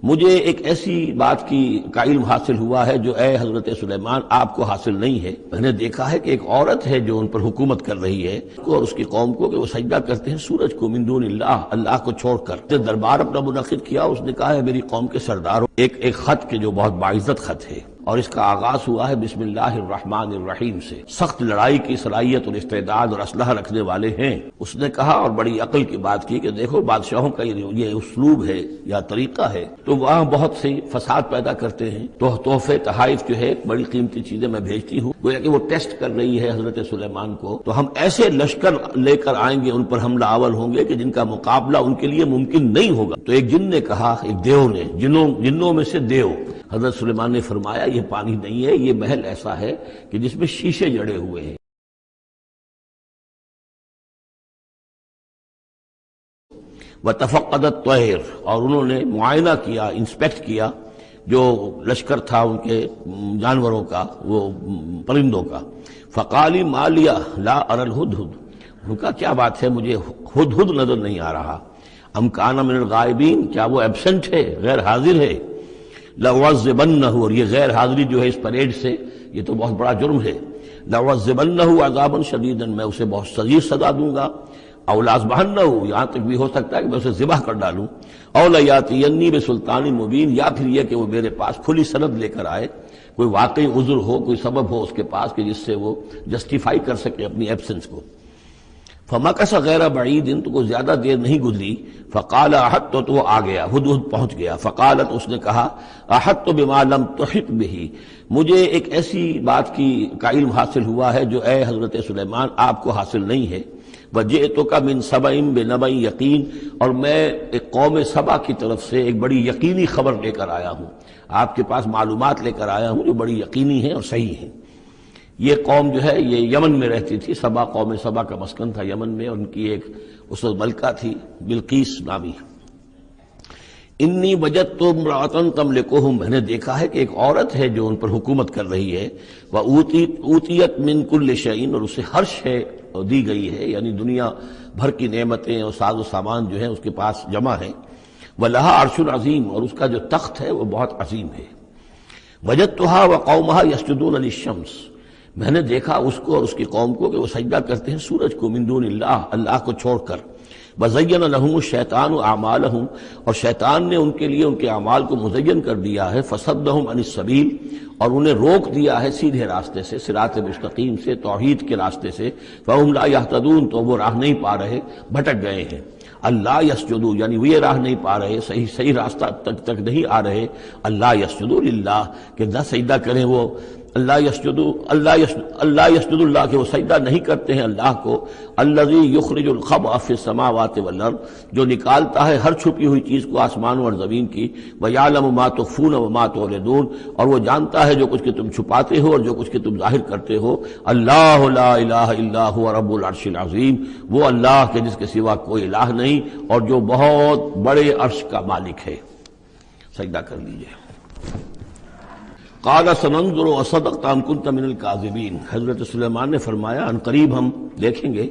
مجھے ایک ایسی بات کا علم حاصل ہوا ہے جو اے حضرت سلیمان آپ کو حاصل نہیں ہے۔ میں نے دیکھا ہے کہ ایک عورت ہے جو ان پر حکومت کر رہی ہے اور اس کی قوم کو کہ وہ سجدہ کرتے ہیں سورج کو من دون اللہ کو چھوڑ کر۔ دربار اپنا منعقد کیا، اس نے کہا ہے میری قوم کے سرداروں، ایک خط کے جو بہت باعزت خط ہے، اور اس کا آغاز ہوا ہے بسم اللہ الرحمن الرحیم سے۔ سخت لڑائی کی صلاحیت اور استعداد اور اسلحہ رکھنے والے ہیں۔ اس نے کہا اور بڑی عقل کی بات کی کہ دیکھو بادشاہوں کا یہ اسلوب ہے یا طریقہ ہے تو وہاں بہت سے فساد پیدا کرتے ہیں، تو تحفے تحائف جو ہے بڑی قیمتی چیزیں میں بھیجتی ہوں، گویا کہ وہ ٹیسٹ کر رہی ہے حضرت سلیمان کو، تو ہم ایسے لشکر لے کر آئیں گے، ان پر حملہ آور ہوں گے کہ جن کا مقابلہ ان کے لیے ممکن نہیں ہوگا۔ تو ایک جن نے کہا، ایک دیو نے، جنوں میں سے دیو، حضرت سلیمان نے فرمایا یہ پانی نہیں ہے، یہ محل ایسا ہے کہ جس میں شیشے جڑے ہوئے ہیں۔ وَتَفَقَّدَ الطَّيْرَ، اور انہوں نے معائنہ کیا، انسپیکٹ کیا جو لشکر تھا ان کے جانوروں کا، وہ پرندوں کا۔ فَقَالِ مَا لِيَ لَا أَرَى الْهُدْهُدْ، ان کا کیا بات ہے مجھے ہدہد نظر نہیں آ رہا۔ أَمْ كَانَ مِنَ الْغَائِبِينَ، کیا وہ ایبسنٹ ہے، غیر حاضر ہے۔ لَأُعَذِّبَنَّهُ، اور یہ غیر حاضری جو ہے اس پریڈ سے یہ تو بہت بڑا جرم ہے۔ لَأُعَذِّبَنَّهُ عَذَابًا شَدِيدًا، میں اسے بہت شدید سزا دوں گا۔ او لَأَذْبَحَنَّهُ، یہاں تک بھی ہو سکتا ہے کہ میں اسے ذبح کر ڈالوں۔ او لَيَأْتِيَنِّي بِسُلْطَانٍ مُبِينٍ، یا پھر یہ کہ وہ میرے پاس کھلی سند لے کر آئے، کوئی واقعی عذر ہو، کوئی سبب ہو اس کے پاس کہ جس سے وہ جسٹیفائی کر سکے اپنی ایبسنس کو۔ فَمَكَثَ غَيْرَ بَعِيدٍ، تو کوئی زیادہ دیر نہیں گزری۔ فَقَالَ أَحَطْتُ، تو وہ آ گیا، ہدہد پہنچ گیا۔ فَقَالَتْ، اس نے کہا، أَحَطْتُ بِمَا لَمْ تُحِطْ بِهِ، مجھے ایک ایسی بات کا علم حاصل ہوا ہے جو اے حضرت سلیمان آپ کو حاصل نہیں ہے۔ وَجِئْتُكَ مِنْ سَبَإٍ بِنَبَإٍ یقین، اور میں ایک قوم سبا کی طرف سے ایک بڑی یقینی خبر لے کر آیا ہوں، آپ کے پاس معلومات لے کر آیا ہوں جو بڑی یقینی ہیں اور صحیح ہیں۔ یہ قوم جو ہے یہ یمن میں رہتی تھی، سبا، قوم سبا کا مسکن تھا یمن میں، ان کی ایک اس وقت ملکہ تھی بلقیس نامی۔ انی وجدت امرأۃ تملکہم، میں نے دیکھا ہے کہ ایک عورت ہے جو ان پر حکومت کر رہی ہے۔ وَأُوتِیَتْ مِن کُلِّ شَیْءٍ، اور اسے ہر شے دی گئی ہے، یعنی دنیا بھر کی نعمتیں اور ساز و سامان جو ہیں اس کے پاس جمع ہیں۔ وَلَہَا عَرْشٌ عَظِیمٌ، اور اس کا جو تخت ہے وہ بہت عظیم ہے۔ وَجَدتُّهَا وَقَوْمَهَا يَسْجُدُونَ لِلشَّمْسِ، میں نے دیکھا اس کو اور اس کی قوم کو کہ وہ سجدہ کرتے ہیں سورج کو من دون اللہ کو چھوڑ کر۔ وَزَيَّنَ لَهُمُ الشَّيْطَانُ أَعْمَالَهُمْ، اور شیطان نے ان کے لیے ان کے اعمال کو مزین کر دیا ہے۔ فَصَدَّهُمْ عَنِ السَّبِيلِ، اور انہیں روک دیا ہے سیدھے راستے سے، صراط مستقیم سے، توحید کے راستے سے۔ فَهُمْ لَا يَهْتَدُونَ، تو وہ راہ نہیں پا رہے، بھٹک گئے ہیں۔ اللہ یسجدوا، یعنی وہ یہ راہ نہیں پا رہے، صحیح راستہ تک نہیں آ رہے۔ اللہ یسجدوا للہ، کہ نہ سجدہ کریں وہ، اللہ یسجد اللہ، کہ وہ سجدہ نہیں کرتے ہیں اللہ کو۔ الذی یخرج الخبء فی السماوات والارض، جو نکالتا ہے ہر چھپی ہوئی چیز کو آسمانوں اور زمین کی۔ ویعلم ما تخفون وما تعلنون، اور وہ جانتا ہے جو کچھ کہ تم چھپاتے ہو اور جو کچھ کہ تم ظاہر کرتے ہو۔ اللہ لا الہ الا هو رب العرش العظیم، وہ اللہ کے جس کے سوا کوئی الہ نہیں اور جو بہت بڑے عرش کا مالک ہے۔ سجدہ کر لیجئے۔ قال سننظر اصدقت ام كنت من الكاذبین، حضرت سلیمان نے فرمایا ان قریب ہم دیکھیں گے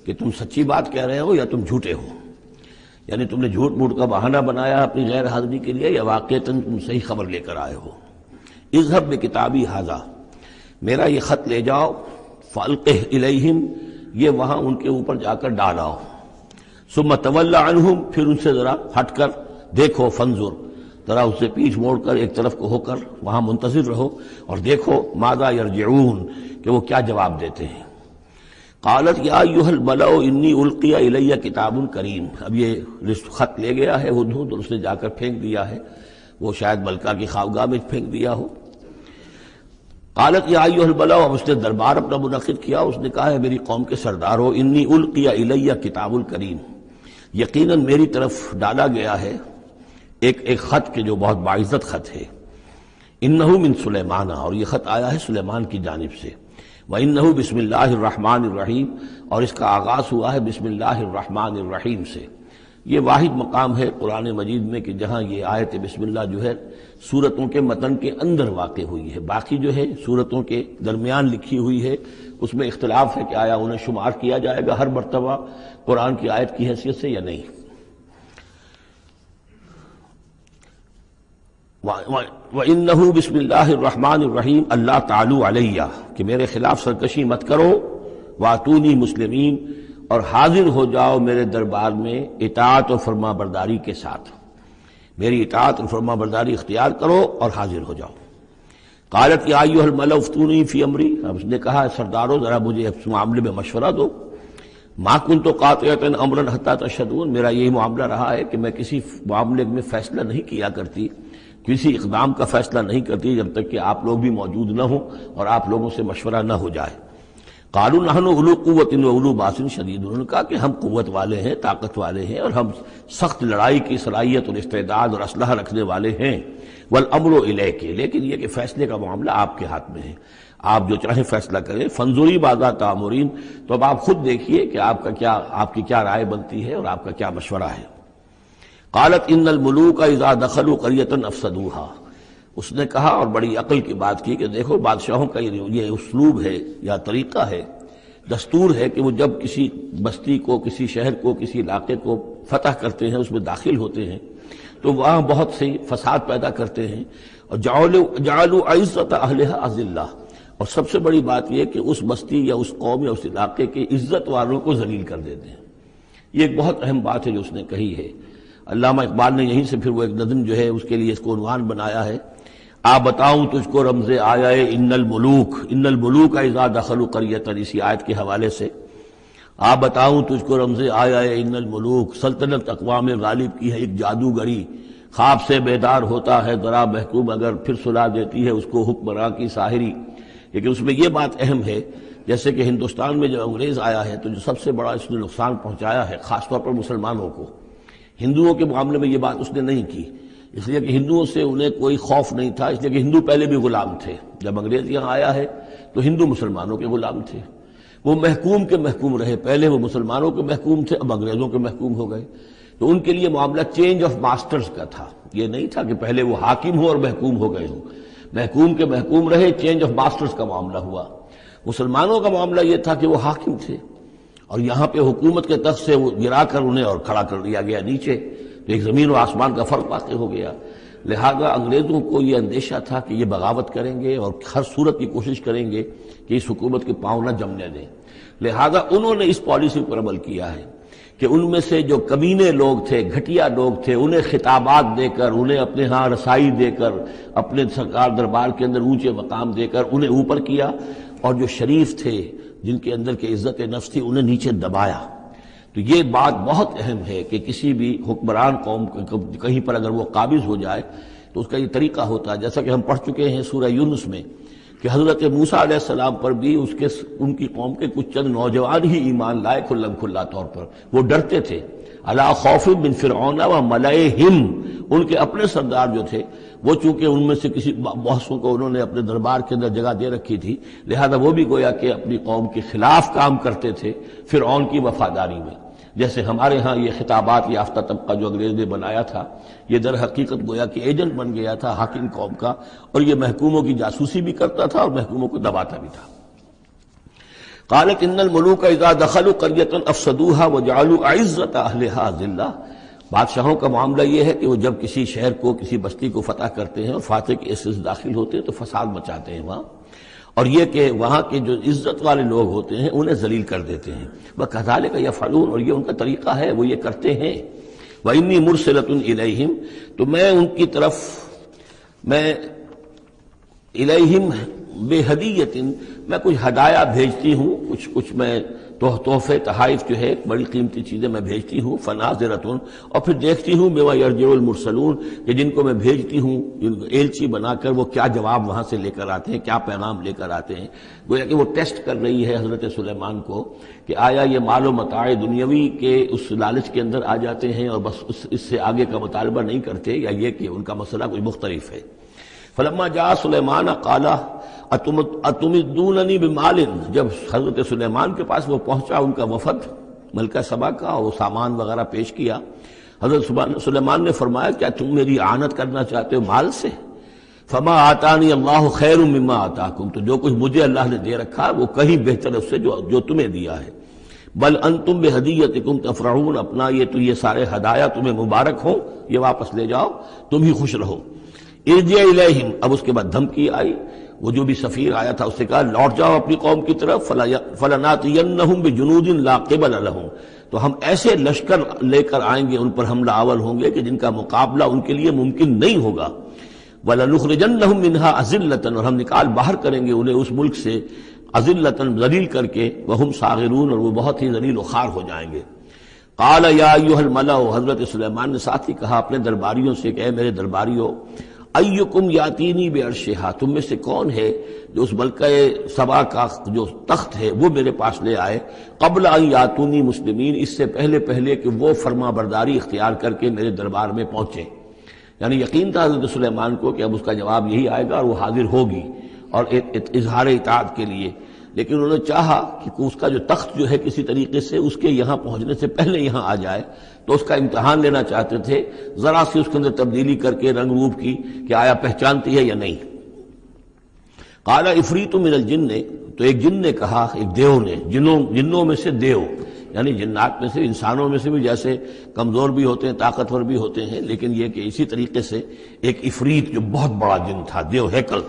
کہ تم سچی بات کہہ رہے ہو یا تم جھوٹے ہو، یعنی تم نے جھوٹ موٹ کا بہانہ بنایا اپنی غیر حاضری کے لیے یا واقعتاً تم صحیح خبر لے کر آئے ہو۔ اذهب بکتابی ھذا، میرا یہ خط لے جاؤ، فالقہ الیہم، یہ وہاں ان کے اوپر جا کر ڈالاؤ۔ ثم تول عنہم، پھر ان سے ذرا ہٹ کر دیکھو، فانظر، ذرا اس سے پیچھ موڑ کر ایک طرف کو ہو کر وہاں منتظر رہو اور دیکھو ماذا یرجعون، کہ وہ کیا جواب دیتے ہیں۔ قالت یا ایھا الملأ انی القی الی کتاب کریم، اب یہ خط لے گیا ہے ہدہد اور اس نے جا کر پھینک دیا ہے، وہ شاید ملکہ کی خواگاہ میں پھینک دیا ہو۔ قالت یا ایھا الملأ، اب اس نے دربار اپنا منعقد کیا، اس نے کہا ہے میری قوم کے سردارو، انی القی الی کتاب کریم، یقیناً میری طرف ڈالا گیا ہے ایک خط کے جو بہت باعزت خط ہے۔ انہو من سلیمان، اور یہ خط آیا ہے سلیمان کی جانب سے۔ وانہو بسم اللہ الرحمن الرحیم، اور اس کا آغاز ہوا ہے بسم اللہ الرحمن الرحیم سے۔ یہ واحد مقام ہے قرآن مجید میں کہ جہاں یہ آیت بسم اللہ جو ہے سورتوں کے متن کے اندر واقع ہوئی ہے، باقی جو ہے سورتوں کے درمیان لکھی ہوئی ہے، اس میں اختلاف ہے کہ آیا انہیں شمار کیا جائے گا ہر مرتبہ قرآن کی آیت کی حیثیت سے یا نہیں۔ وَإِنَّهُ بسم اللہ الرحمن الرحیم اللہ تعالی علیہ، کہ میرے خلاف سرکشی مت کرو، وَأْتُونِي مسلمین، اور حاضر ہو جاؤ میرے دربار میں اطاعت و فرما برداری کے ساتھ، میری اطاعت اور فرما برداری اختیار کرو اور حاضر ہو جاؤ۔ قالت یا ایھا الملأ افتونی فی امری، اب اس نے کہا سردارو ذرا مجھے اس معاملے میں مشورہ دو۔ ما کنت قاطعۃ امرا حتی تشہدون، میرا یہی معاملہ رہا ہے کہ میں کسی معاملے میں فیصلہ نہیں کیا کرتی، کسی اقدام کا فیصلہ نہیں کرتی جب تک کہ آپ لوگ بھی موجود نہ ہوں اور آپ لوگوں سے مشورہ نہ ہو جائے۔ قالوا نحن اولو قوت و اولو باس شدید، انہوں نے کہا کہ ہم قوت والے ہیں، طاقت والے ہیں، اور ہم سخت لڑائی کی صلاحیت اور استعداد اور اسلحہ رکھنے والے ہیں۔ والامر الیک، لیکن یہ کہ فیصلے کا معاملہ آپ کے ہاتھ میں ہے، آپ جو چاہیں فیصلہ کریں۔ فانظری ماذا تأمرین، تو اب آپ خود دیکھیے کہ آپ کی کیا رائے بنتی ہے اور آپ کا کیا مشورہ ہے۔ قالت ان الملوک اذا دخلوا قریۃ افسدوها، اس نے کہا اور بڑی عقل کی بات کی کہ دیکھو بادشاہوں کا یہ اسلوب ہے یا طریقہ ہے، دستور ہے کہ وہ جب کسی بستی کو، کسی شہر کو، کسی علاقے کو فتح کرتے ہیں، اس میں داخل ہوتے ہیں تو وہاں بہت سے فساد پیدا کرتے ہیں، اور جعلوا عزت اہلها اذلہ، اور سب سے بڑی بات یہ کہ اس بستی یا اس قوم یا اس علاقے کے عزت والوں کو ذلیل کر دیتے ہیں۔ یہ ایک بہت اہم بات ہے جو اس نے کہی ہے۔ علامہ اقبال نے یہیں سے پھر وہ ایک نظم جو ہے اس کے لیے اس کو عنوان بنایا ہے، آ بتاؤں تجھ کو رمز آیا ان الملوک اذا دخلوا قریۃ، اسی آیت کے حوالے سے آ بتاؤں تجھ کو رمز آیا ان الملوک، سلطنت اقوام غالب کی ہے ایک جادوگری، خواب سے بیدار ہوتا ہے ذرا محکوم اگر پھر سلا دیتی ہے اس کو حکمراں کی ساحری۔ لیکن اس میں یہ بات اہم ہے، جیسے کہ ہندوستان میں جب انگریز آیا ہے تو جو سب سے بڑا اس نے نقصان پہنچایا ہے خاص طور پر مسلمانوں کو، ہندوؤں کے معاملے میں یہ بات اس نے نہیں کی، اس لیے کہ ہندوؤں سے انہیں کوئی خوف نہیں تھا، اس لیے کہ ہندو پہلے بھی غلام تھے۔ جب انگریز یہاں آیا ہے تو ہندو مسلمانوں کے غلام تھے، وہ محکوم کے محکوم رہے، پہلے وہ مسلمانوں کے محکوم تھے، اب انگریزوں کے محکوم ہو گئے، تو ان کے لیے معاملہ چینج آف ماسٹرز کا تھا، یہ نہیں تھا کہ پہلے وہ حاکم ہو اور محکوم ہو گئے ہوں، محکوم کے محکوم رہے، چینج آف ماسٹرز کا معاملہ ہوا۔ مسلمانوں کا معاملہ یہ تھا کہ وہ حاکم تھے، اور یہاں پہ حکومت کے تخت سے وہ گرا کر انہیں اور کھڑا کر دیا گیا نیچے، تو ایک زمین و آسمان کا فرق واقع ہو گیا۔ لہذا انگریزوں کو یہ اندیشہ تھا کہ یہ بغاوت کریں گے اور ہر صورت کی کوشش کریں گے کہ اس حکومت کے پاؤں نہ جمنے دیں، لہذا انہوں نے اس پالیسی پر عمل کیا ہے کہ ان میں سے جو کمینے لوگ تھے، گھٹیا لوگ تھے، انہیں خطابات دے کر، انہیں اپنے ہاں رسائی دے کر، اپنے سرکار دربار کے اندر اونچے مقام دے کر انہیں اوپر کیا، اور جو شریف تھے جن کے اندر کے عزت نفس تھی انہیں نیچے دبایا۔ تو یہ بات بہت اہم ہے کہ کسی بھی حکمران قوم کہیں پر اگر وہ قابض ہو جائے تو اس کا یہ طریقہ ہوتا ہے، جیسا کہ ہم پڑھ چکے ہیں سورہ یونس میں کہ حضرت موسیٰ علیہ السلام پر بھی ان کی قوم کے کچھ چند نوجوان ہی ایمان لائے کھلم کھلا طور پر، وہ ڈرتے تھے۔ الا خوف من فرعون و ملئہم، ان کے اپنے سردار جو تھے وہ چونکہ ان میں سے کسی بحثوں کو انہوں نے اپنے دربار کے اندر جگہ دے رکھی تھی، لہذا وہ بھی گویا کہ اپنی قوم کے خلاف کام کرتے تھے فرعون کی وفاداری میں۔ جیسے ہمارے ہاں یہ خطابات یافتہ طبقہ جو انگریز نے بنایا تھا، یہ در حقیقت گویا کہ ایجنٹ بن گیا تھا حاکم قوم کا، اور یہ محکوموں کی جاسوسی بھی کرتا تھا اور محکوموں کو دباتا بھی تھا۔ قالت ان الملوک اذا دخلوا قریۃ افسدوها وجعلوا عزت اہلها اذلہ، بادشاہوں کا معاملہ یہ ہے کہ وہ جب کسی شہر کو، کسی بستی کو فتح کرتے ہیں اور فاتح کے حصے سے داخل ہوتے ہیں تو فساد مچاتے ہیں وہاں، اور یہ کہ وہاں کے جو عزت والے لوگ ہوتے ہیں انہیں ذلیل کر دیتے ہیں۔ وَكَذَلِكَ يَفْعَلُونَ، اور یہ ان کا طریقہ ہے، وہ یہ کرتے ہیں۔ وَإِنِّي مُرْسِلَةٌ إِلَيْهِمْ، تو میں ان کی طرف، میں إِلَيْهِمْ بِهَدِيَّةٍ، میں کچھ ہدایہ بھیجتی ہوں، کچھ میں تحفے تحائف جو ہے بڑی قیمتی چیزیں میں بھیجتی ہوں۔ فناظرۃ، اور پھر دیکھتی ہوں بما یرجع المرسلون، کہ جن کو میں بھیجتی ہوں ایلچی بنا کر وہ کیا جواب وہاں سے لے کر آتے ہیں، کیا پیغام لے کر آتے ہیں۔ گویا کہ وہ ٹیسٹ کر رہی ہے حضرت سلیمان کو کہ آیا یہ مال و متاع دنیاوی کے اس لالچ کے اندر آ جاتے ہیں اور بس اس سے آگے کا مطالبہ نہیں کرتے، یا یہ کہ ان کا مسئلہ کوئی مختلف ہے۔ فلما جاء سلیمان قال اتمدوننی بمال، جب حضرت سلیمان کے پاس وہ پہنچا ان کا وفد ملکہ سبا کا، اور وہ سامان وغیرہ پیش کیا، حضرت سلیمان نے فرمایا کیا تم میری اعانت کرنا چاہتے ہو مال سے؟ فما آتانی اللہ خیر مما آتاکم، تو جو کچھ مجھے اللہ نے دے رکھا وہ کہیں بہتر ہے اس سے جو تمہیں دیا ہے۔ بل انتم بہدیتکم تفرحون، اپنا یہ سارے ہدایہ تمہیں مبارک ہوں، یہ واپس لے جاؤ، تم ہی خوش رہو۔ ارجع الیہم، اب اس کے بعد دھمکی آئی، وہ جو بھی سفیر آیا تھا اس سے کہا لوٹ جاؤ اپنی قوم کی طرف، فلناتینہم بجنود لا قبل لہم، تو ہم ایسے لشکر لے کر آئیں گے، ان پر حملہ آور ہوں گے کہ جن کا مقابلہ ان کے لیے ممکن نہیں ہوگا، وَلَنُخْرِجَنَّهُم مِّنْهَا أَذِلَّةً، اور ہم نکال باہر کریں گے انہیں اس ملک سے اذلۃ، ذلیل کر کے، وہم صاغرون، اور وہ بہت ہی ذلیل و خوار ہو جائیں گے۔ قال یا ایھا الملأ، حضرت سلیمان نے ساتھ ہی کہا اپنے درباریوں سے کہ اے میرے درباریوں، ایکم یاتینی بعرشھا، تم میں سے کون ہے جو اس ملکہ سبا کا جو تخت ہے وہ میرے پاس لے آئے، قبل ان یاتونی مسلمین، اس سے پہلے کہ وہ فرما برداری اختیار کر کے میرے دربار میں پہنچے۔ یعنی یقین تھا حضرت سلیمان کو کہ اب اس کا جواب یہی آئے گا اور وہ حاضر ہوگی اور اظہار اطاعت کے لیے، لیکن انہوں نے چاہا کہ اس کا جو تخت جو ہے کسی طریقے سے اس کے یہاں پہنچنے سے پہلے یہاں آ جائے، تو اس کا امتحان لینا چاہتے تھے، ذرا سی اس کے اندر تبدیلی کر کے رنگ روپ کی کہ آیا پہچانتی ہے یا نہیں۔ قال عفریت من الجن، تو ایک جن نے کہا، ایک دیو نے، جنوں میں سے دیو، یعنی جنات میں سے، انسانوں میں سے بھی جیسے کمزور بھی ہوتے ہیں طاقتور بھی ہوتے ہیں، لیکن یہ کہ اسی طریقے سے ایک عفریت جو بہت بڑا جن تھا، دیو ہیکل،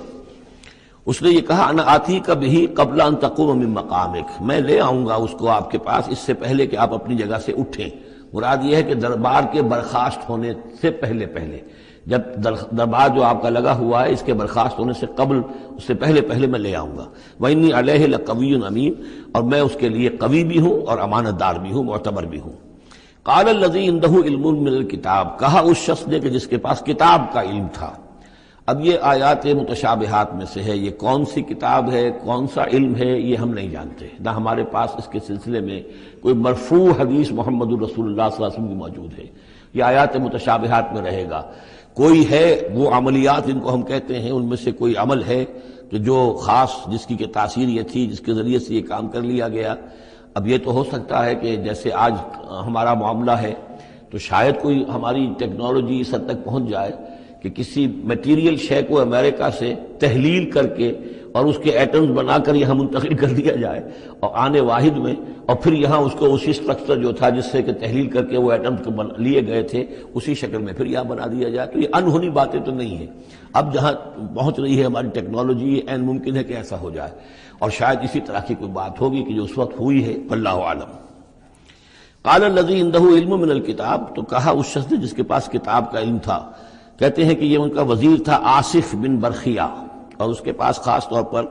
اس نے یہ کہا انا آتی کا بھی قبل ان تقوم من مقامک، میں لے آؤں گا اس کو آپ کے پاس اس سے پہلے کہ آپ اپنی جگہ سے اٹھیں۔ مراد یہ ہے کہ دربار کے برخاست ہونے سے پہلے جب دربار جو آپ کا لگا ہوا ہے اس کے برخاست ہونے سے قبل، اس سے پہلے میں لے آؤں گا۔ وَإِنِّي عَلَيْهِ لَقَوِيٌّ أَمِينٌ، اور میں اس کے لیے قوی بھی ہوں اور امانت دار بھی ہوں، معتبر بھی ہوں۔ قَالَ الَّذِي عِندَهُ عِلْمٌ مِّنَ الْكِتَابِ، کہا اس شخص نے کہ جس کے پاس کتاب کا علم تھا۔ اب یہ آیات متشابہات میں سے ہے، یہ کون سی کتاب ہے، کون سا علم ہے، یہ ہم نہیں جانتے، نہ ہمارے پاس اس کے سلسلے میں کوئی مرفوع حدیث محمد الرسول اللہ صلی اللہ علیہ وسلم کی موجود ہے۔ یہ آیات متشابہات میں رہے گا۔ کوئی ہے وہ عملیات جن کو ہم کہتے ہیں، ان میں سے کوئی عمل ہے کہ جو خاص جس کی کہ تاثیر یہ تھی، جس کے ذریعے سے یہ کام کر لیا گیا۔ اب یہ تو ہو سکتا ہے کہ جیسے آج ہمارا معاملہ ہے تو شاید کوئی ہماری ٹیکنالوجی اس حد تک پہنچ جائے کہ کسی میٹیریل شے کو امریکہ سے تحلیل کر کے اور اس کے ایٹمز بنا کر یہاں منتقل کر دیا جائے، اور آنے واحد میں، اور پھر یہاں اس کو اسی سٹرکچر جو تھا جس سے کہ تحلیل کر کے وہ ایٹمز لیے گئے تھے اسی شکل میں پھر یہاں بنا دیا جائے۔ تو یہ انہونی باتیں تو نہیں ہیں، اب جہاں پہنچ رہی ہے ہماری ٹیکنالوجی، یہ عین ممکن ہے کہ ایسا ہو جائے، اور شاید اسی طرح کی کوئی بات ہوگی کہ جو اس وقت ہوئی ہے، واللہ اعلم۔ قال الذی عنده علم من الکتاب، تو کہا اس شخص نے جس کے پاس کتاب کا علم تھا، کہتے ہیں کہ یہ ان کا وزیر تھا آصف بن برخیہ، اور اس کے پاس خاص طور پر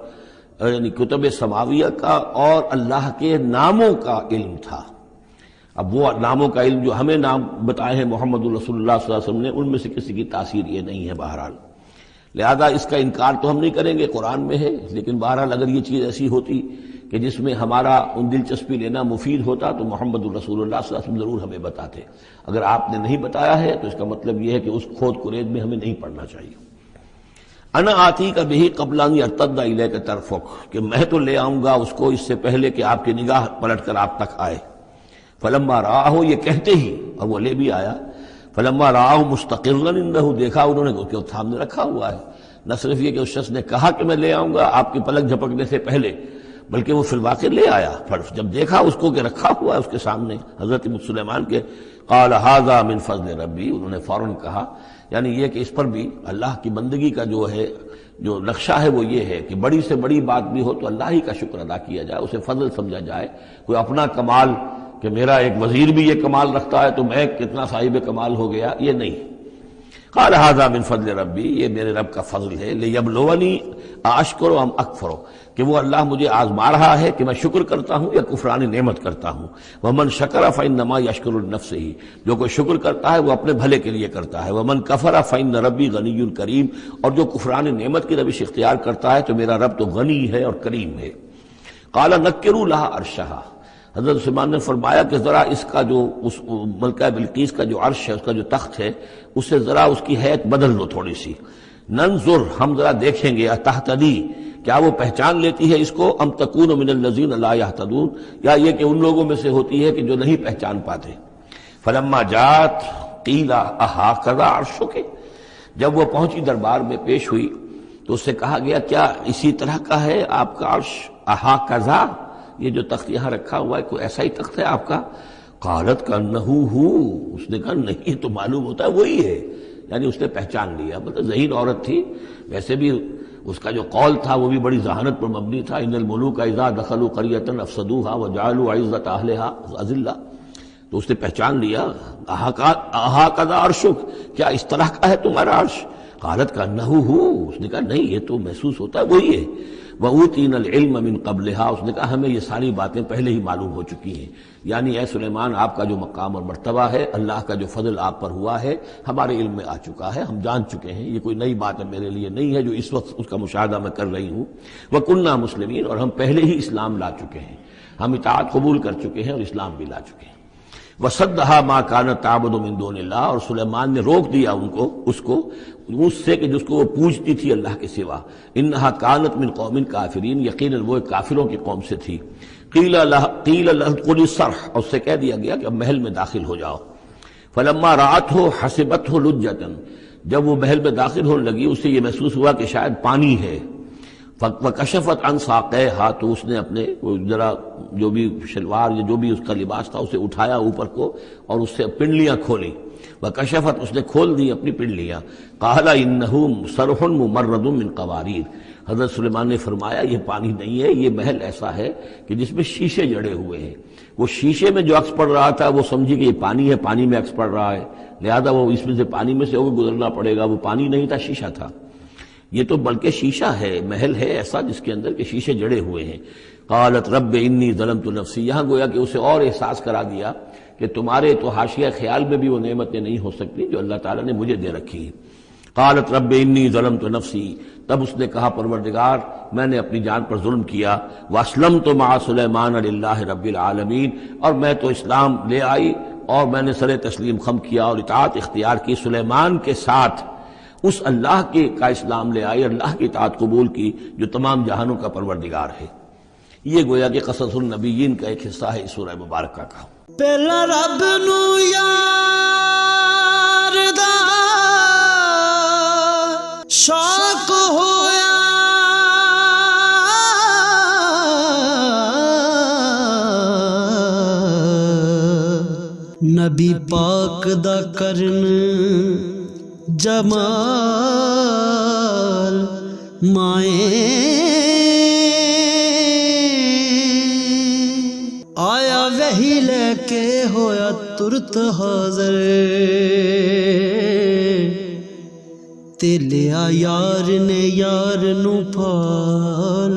یعنی کتب سماویہ کا اور اللہ کے ناموں کا علم تھا۔ اب وہ ناموں کا علم جو ہمیں نام بتائے ہیں محمد الرسول اللہ صلی اللہ علیہ وسلم نے، ان میں سے کسی کی تاثیر یہ نہیں ہے بہرحال، لہذا اس کا انکار تو ہم نہیں کریں گے، قرآن میں ہے، لیکن بہرحال اگر یہ چیز ایسی ہوتی کہ جس میں ہمارا ان دلچسپی لینا مفید ہوتا تو محمد الرسول اللہ صلی اللہ علیہ وسلم ضرور ہمیں بتاتے۔ اگر آپ نے نہیں بتایا ہے تو اس کا مطلب یہ ہے کہ اس کھود کرید میں ہمیں نہیں پڑھنا چاہیے۔ انا آتی کا بھی قبل ان یرتد الیک طرفک، کہ میں تو لے آؤں گا اس کو اس سے پہلے کہ آپ کی نگاہ پلٹ کر آپ تک آئے۔ فلما رآہ، یہ کہتے ہی، اور وہ لے بھی آیا، فلما رآہ مستقرا عنده، دیکھا انہوں نے اس کے سامنے رکھا ہوا ہے۔ نہ صرف یہ کہ اس شخص نے کہا کہ میں لے آؤں گا آپ کی پلک جھپکنے سے پہلے، بلکہ وہ فی الواقع لے آیا، پھر جب دیکھا اس کو کہ رکھا ہوا ہے اس کے سامنے حضرت سلیمان کے، قال ھذا من فضل ربی، انہوں نے فوراً کہا، یعنی یہ کہ اس پر بھی اللہ کی بندگی کا جو ہے جو نقشہ ہے وہ یہ ہے کہ بڑی سے بڑی بات بھی ہو تو اللہ ہی کا شکر ادا کیا جائے، اسے فضل سمجھا جائے، کوئی اپنا کمال کہ میرا ایک وزیر بھی یہ کمال رکھتا ہے تو میں کتنا صاحب کمال ہو گیا، یہ نہیں۔ قال ھذا من فضل ربی، یہ میرے رب کا فضل ہے، لیبلونی اشکر ام اکفر، کہ وہ اللہ مجھے آزما رہا ہے کہ میں شکر کرتا ہوں یا کفران نعمت کرتا ہوں۔ ومن شکر فانما یشکر لنفسہ، جو کوئی شکر کرتا ہے وہ اپنے بھلے کے لیے کرتا ہے۔ ومن کفر فان ربی غنی کریم، اور جو کفران نعمت کی روش اختیار کرتا ہے تو میرا رب تو غنی ہے اور کریم ہے۔ قال نکروا لها عرشها، حضرت سلیمان نے فرمایا کہ ذرا اس کا جو اس ملکہ بلقیس کا جو عرش ہے، اس کا جو تخت ہے، اسے ذرا اس کی حیت بدل دو تھوڑی سی، ننظر، ہم ذرا دیکھیں گے، تہتدی، کیا وہ پہچان لیتی ہے اس کو، ام تکون من الذین لا یہتدون، یا یہ کہ ان لوگوں میں سے ہوتی ہے کہ جو نہیں پہچان پاتے۔ فلما جات قیل اھٰکذا عرشک، جب وہ پہنچی دربار میں پیش ہوئی تو اس سے کہا گیا کیا اسی طرح کا ہے آپ کا عرش، اھٰکذا، یہ جو تخت یہاں رکھا ہوا ہے کوئی ایسا ہی تخت ہے آپ کا؟ قالت کانہ ہو، اس نے کہا نہیں، تو معلوم ہوتا ہے وہی ہے، یعنی اس نے پہچان لیا، مطلب ذہین عورت تھی، ویسے بھی اس کا جو قول تھا وہ بھی بڑی ذہانت پر مبنی تھا، ان الملوک اذا دخلوا قریۃ افسدوها وجعلوا عزۃ اہلها اذلہ، تو اس نے پہچان لیا، اہٰذا عرشک، کیا اس طرح کا ہے تمہارا عرش؟ قالت کانہ ہو، اس نے کہا نہیں یہ تو محسوس ہوتا ہے وہی ہے، وَأُوتِينَا الْعِلْمَ مِنْ قَبْلِهَا، اس نے کہا ہمیں یہ ساری باتیں پہلے ہی معلوم ہو چکی ہیں، یعنی اے سلیمان آپ کا جو مقام اور مرتبہ ہے، اللہ کا جو فضل آپ پر ہوا ہے ہمارے علم میں آ چکا ہے، ہم جان چکے ہیں، یہ کوئی نئی بات میرے لیے نہیں ہے جو اس وقت اس کا مشاہدہ میں کر رہی ہوں۔ وَكُنَّا مُسْلِمِينَ، اور ہم پہلے ہی اسلام لا چکے ہیں، ہم اطاعت قبول کر چکے ہیں اور اسلام بھی لا چکے ہیں۔ وَصَدَّهَا مَا كَانَتْ تَعْبُدُ مِن دُونِ اللَّهِ، اور سلیمان نے روک دیا اس کو اس سے کہ جس کو وہ پوجتی تھی اللہ کے سوا، انها كانت من قوم کافرین، یقیناً وہ ایک کافروں کی قوم سے تھی۔ قیل لها ادخلی الصرح، اور اس سے کہہ دیا گیا کہ اب محل میں داخل ہو جاؤ۔ فلما رأته حسبته لجة، جب وہ محل میں داخل ہونے لگی اسے یہ محسوس ہوا کہ شاید پانی ہے۔ وکشفت عن ساقیہا، تو اس نے اپنے ذرا جو بھی شلوار یا جو بھی اس کا لباس تھا اسے اٹھایا اوپر کو اور اس سے پنڈلیاں کھولی۔ وکشفت، اس نے کھول دی اپنی پنڈلیاں۔ قال انہ صرح ممرد من قواریر، حضرت سلیمان نے فرمایا یہ پانی نہیں ہے، یہ محل ایسا ہے کہ جس میں شیشے جڑے ہوئے ہیں۔ وہ شیشے میں جو عکس پڑ رہا تھا وہ سمجھی کہ یہ پانی ہے، پانی میں عکس پڑ رہا ہے، لہذا وہ اس میں سے پانی میں سے ہو کے گزرنا پڑے گا، وہ پانی نہیں تھا شیشہ تھا۔ یہ تو بلکہ شیشہ ہے، محل ہے ایسا جس کے اندر کے شیشے جڑے ہوئے ہیں۔ قالت رب انی ظلمت نفسی، یہاں گویا کہ اسے اور احساس کرا دیا کہ تمہارے تو حاشیہ خیال میں بھی وہ نعمتیں نہیں ہو سکتی جو اللہ تعالیٰ نے مجھے دے رکھی ہے۔ قالت رب انی ظلمت نفسی، تب اس نے کہا پروردگار میں نے اپنی جان پر ظلم کیا، واسلمت مع سلیمان للہ رب العالمین، اور میں تو اسلام لے آئی اور میں نے سر تسلیم خم کیا اور اطاعت اختیار کی سلیمان کے ساتھ، اس اللہ کے کا اسلام لے آئی، اللہ کی اطاعت قبول کی جو تمام جہانوں کا پروردگار ہے۔ یہ گویا کہ قصص النبیین کا ایک حصہ ہے اس سورہ مبارکہ کا۔ پہلا رب نو یار دا شوق ہویا، نبی پاک دا کرن جمال مائیں آیا وہی لے کے ہویا ترت حاضر، تے لیا یار نے یار نو پھال